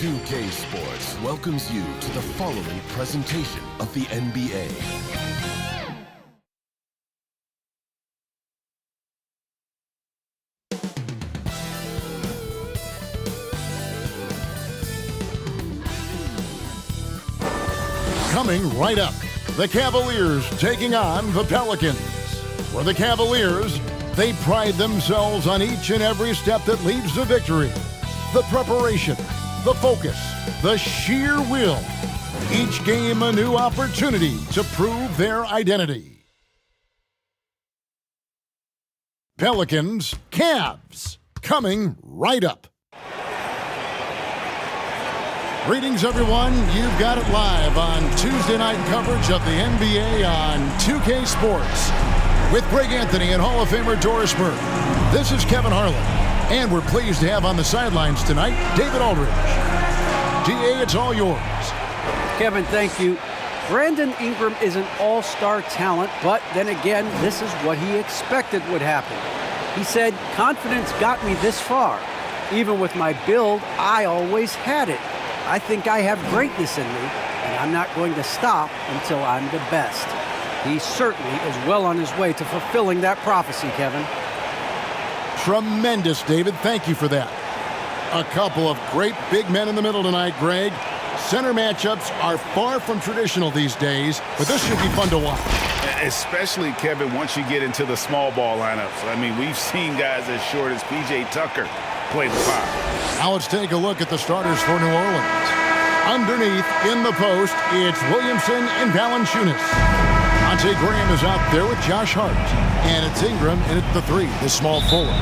2K Sports welcomes you to the following presentation of the NBA. Coming right up, the Cavaliers taking on the Pelicans. For the Cavaliers, they pride themselves on each and every step that leads to victory. The preparation, the focus, the sheer will. Each game a new opportunity to prove their identity. Pelicans, Cavs, coming right up. Greetings, everyone. You've got it live on Tuesday night coverage of the NBA on 2K Sports with Greg Anthony and Hall of Famer Doris Burke. This is Kevin Harlan, and we're pleased to have on the sidelines tonight David Aldridge. DA, it's all yours. Kevin, thank you. Brandon Ingram is an all-star talent, but then again, this is what he expected would happen. He said, "Confidence got me this far. Even with my build, I always had it. I think I have greatness in me, and I'm not going to stop until I'm the best." He certainly is well on his way to fulfilling that prophecy, Kevin. Tremendous, David. Thank you for that. A couple of great big men in the middle tonight, Greg. Center matchups are far from traditional these days, but this should be fun to watch. Especially, Kevin, once you get into the small ball lineups. I mean, we've seen guys as short as P.J. Tucker play the five. Now let's take a look at the starters for New Orleans. Underneath, in the post, it's Williamson and Valanciunas. Monte Graham is out there with Josh Hart. And it's Ingram in at the three, the small forward.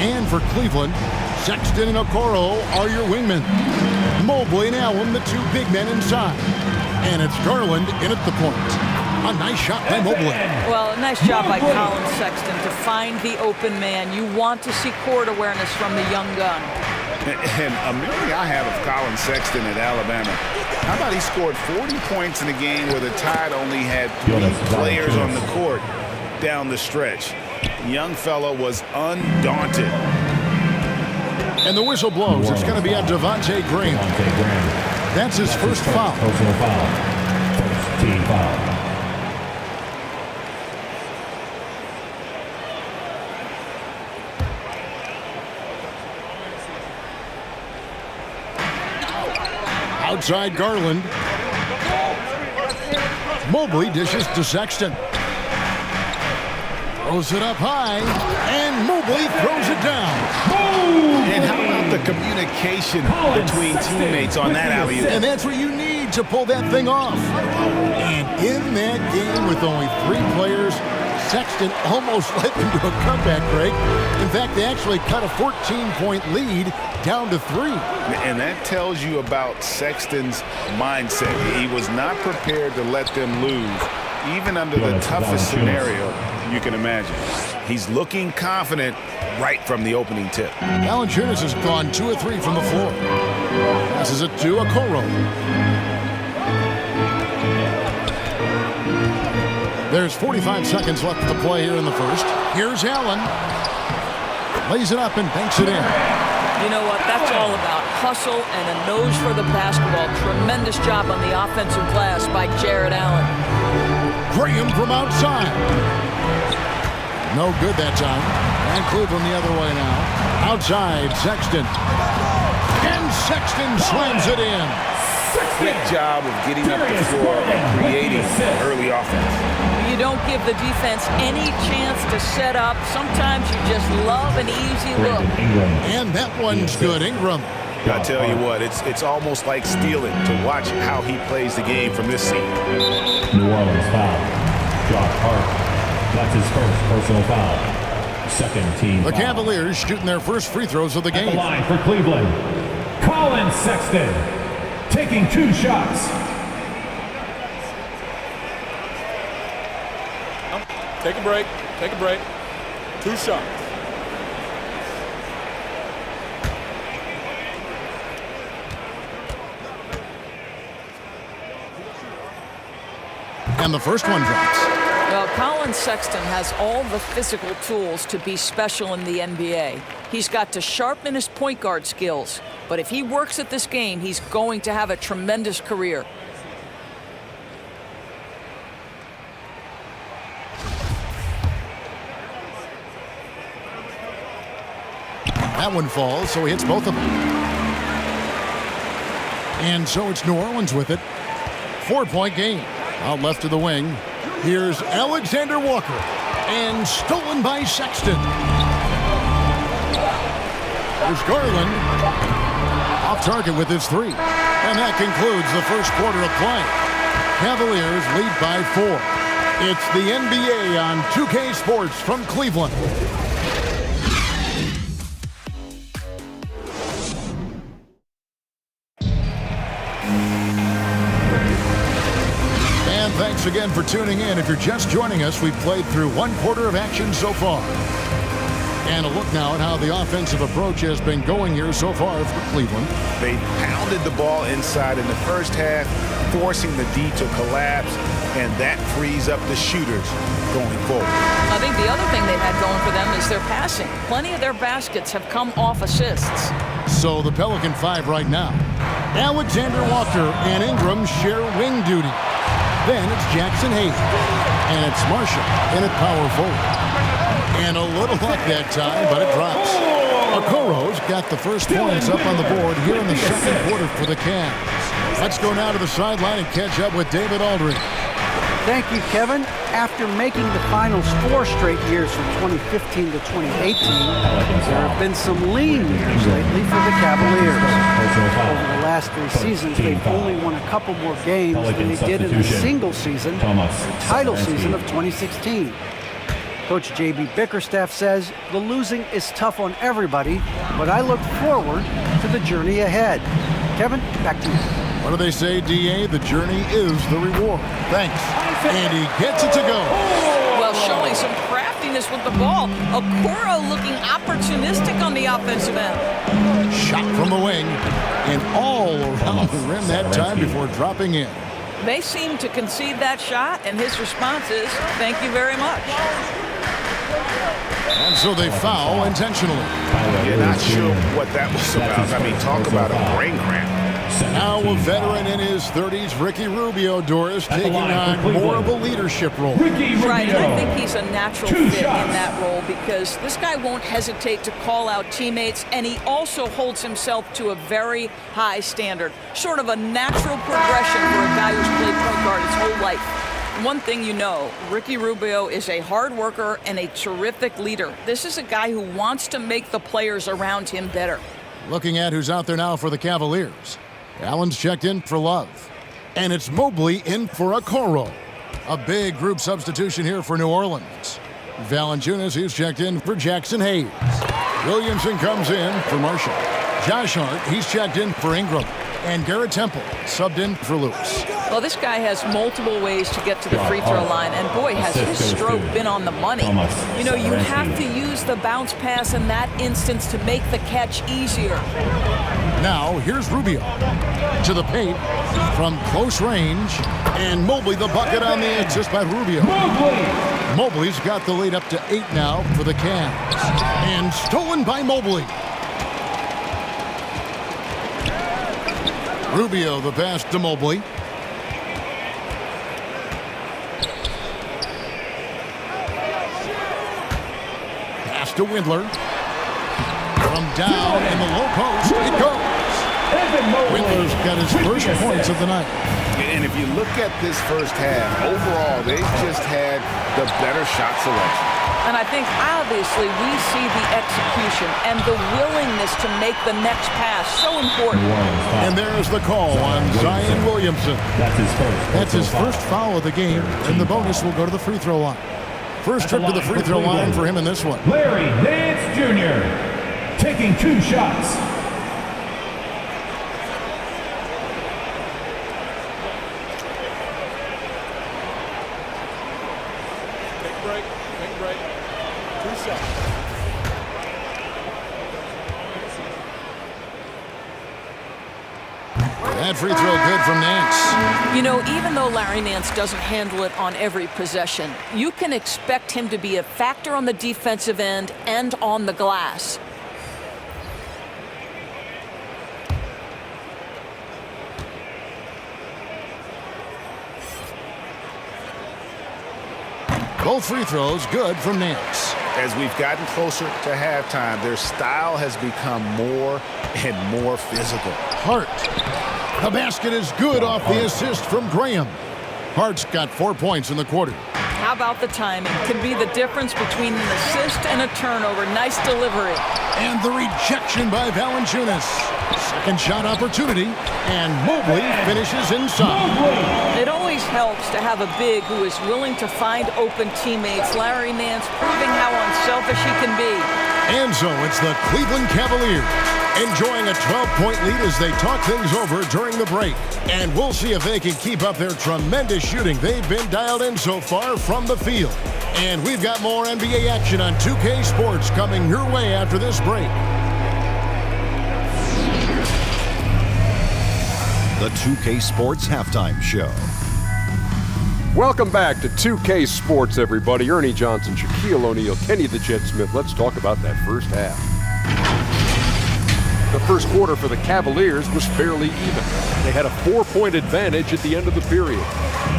And for Cleveland, Sexton and Okoro are your wingmen. Mobley and Allen, the two big men inside. And it's Garland in at the point. A nice shot by Mobley. Well, a nice job by Colin Sexton to find the open man. You want to see court awareness from the young gun. And a memory I have of Colin Sexton at Alabama. How about he scored 40 points in a game where the Tide only had 3 players on the court down the stretch. The young fellow was undaunted. And the whistle blows. It's going to be on Devontae Graham. That's his first foul. Personal foul. First team foul. Outside Garland. Mobley dishes to Sexton. Throws it up high, and Mobley throws it down. And how about the communication between teammates on that alley-oop? And that's what you need to pull that thing off. And in that game with only 3 players, Sexton almost led them to a comeback, Greg. In fact, they actually cut a 14-point lead down to 3. And that tells you about Sexton's mindset. He was not prepared to let them lose, even under the toughest scenario you can imagine. He's looking confident right from the opening tip. Valanciunas has gone 2 of 3 from the floor. Passes it to Okoro. There's 45 seconds left to play here in the first. Here's Allen. Lays it up and banks it in. You know what? That's all about hustle and a nose for the basketball. Tremendous job on the offensive glass by Jared Allen. Graham from outside. No good that time. And Cleveland the other way now. Outside, Sexton. And Sexton slams it in. Quick job of getting up the floor and creating early offense. You don't give the defense any chance to set up. Sometimes you just love an easy look. And that one's good, Ingram. I tell you what, it's almost like stealing to watch how he plays the game from this seat. New Orleans foul. Josh Hart. That's his first personal foul. Second team The foul. Cavaliers shooting their first free throws of the At game. the line for Cleveland. Colin Sexton taking 2 shots. Take a break. Take a break. 2 shots. And the first one drops. Well, Colin Sexton has all the physical tools to be special in the NBA. He's got to sharpen his point guard skills, But if he works at this game, he's going to have a tremendous career. That one falls, so he hits both of them. And so it's New Orleans with it. 4-point game. Out left of the wing. Here's Alexander Walker. And stolen by Sexton. There's Garland. Off target with his 3. And that concludes the first quarter of play. Cavaliers lead by 4. It's the NBA on 2K Sports from Cleveland. And thanks again for tuning in. If you're just joining us, we've played through 1 quarter of action so far. And a look now at how the offensive approach has been going here so far for Cleveland. They pounded the ball inside in the first half, forcing the D to collapse, and that frees up the shooters going forward. I think the other thing they've had going for them is their passing. Plenty of their baskets have come off assists. So the Pelican 5 right now. Alexander Walker and Ingram share wing duty. Then it's Jackson Hayes. And it's Marshall in at power forward. And a little luck that time, but it drops. Okoro's got the first points up on the board here in the second quarter for the Cavs. Let's go now to the sideline and catch up with David Aldridge. Thank you, Kevin. After making the finals 4 straight years from 2015 to 2018, there have been some lean years lately for the Cavaliers. Over the last 3 seasons, they've only won a couple more games than they did in a single season, the title season of 2016. Coach J.B. Bickerstaff says the losing is tough on everybody, but I look forward to the journey ahead. Kevin, back to you. What do they say, D.A.? The journey is the reward. Thanks. And he gets it to go. Well, showing some craftiness with the ball. Okoro looking opportunistic on the offensive end. Shot from the wing and all around the rim that time before dropping in. They seem to concede that shot, and his response is, thank you very much. And so they foul intentionally. You're not sure what that was about. I mean, talk about a brain cramp. Now a veteran in his 30s, Ricky Rubio, Doris, taking on more of a leadership role. Right, and I think he's a natural fit in that role because this guy won't hesitate to call out teammates, and he also holds himself to a very high standard. Sort of a natural progression for a guy who's played point guard his whole life. One thing you know, Ricky Rubio is a hard worker and a terrific leader. This is a guy who wants to make the players around him better. Looking at who's out there now for the Cavaliers. Allen's checked in for Love. And it's Mobley in for Okoro. A big group substitution here for New Orleans. Valanciunas, who's checked in for Jackson Hayes. Williamson comes in for Marshall. Josh Hart, he's checked in for Ingram. And Garrett Temple subbed in for Lewis. Well, this guy has multiple ways to get to the free throw line, and boy, has his stroke been on the money. You know, you have to use the bounce pass in that instance to make the catch easier. Now, here's Rubio to the paint from close range, and Mobley the bucket on the assist by Rubio. Mobley's got the lead up to 8 now for the Cavs, and stolen by Mobley. Rubio the pass to Mobley. Pass to Windler. From down in the low post, it goes. Windler's got his first points of the night. And if you look at this first half, overall, they've just had the better shot selection. And I think, obviously, we see the execution and the willingness to make the next pass so important. And there's the call on Zion Williamson. That's his first foul of the game, and the bonus will go to the free throw line. First trip to the free throw line for him in this one. Larry Nance Jr. taking 2 shots. Take a break. 2 shots. That free throw good from Nance. You know, even though Larry Nance doesn't handle it on every possession, you can expect him to be a factor on the defensive end and on the glass. Both free throws good from Nance. As we've gotten closer to halftime, their style has become more and more physical. Hart. The basket is good off the assist from Graham. Hart's got 4 points in the quarter. How about the timing? Could be the difference between an assist and a turnover. Nice delivery. And the rejection by Valanciunas. Second shot opportunity, and Mobley finishes inside. It always helps to have a big who is willing to find open teammates. Larry Nance proving how unselfish he can be. And so it's the Cleveland Cavaliers enjoying a 12-point lead as they talk things over during the break. And we'll see if they can keep up their tremendous shooting they've been dialed in so far from the field. And we've got more NBA action on 2K Sports coming your way after this break. The 2K Sports Halftime Show. Welcome back to 2K Sports, everybody. Ernie Johnson, Shaquille O'Neal, Kenny the Jet Smith. Let's talk about that first half. The first quarter for the Cavaliers was fairly even. They had a 4-point advantage at the end of the period.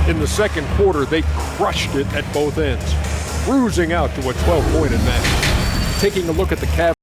In the second quarter, they crushed it at both ends, cruising out to a 12-point advantage. Taking a look at the Cavaliers.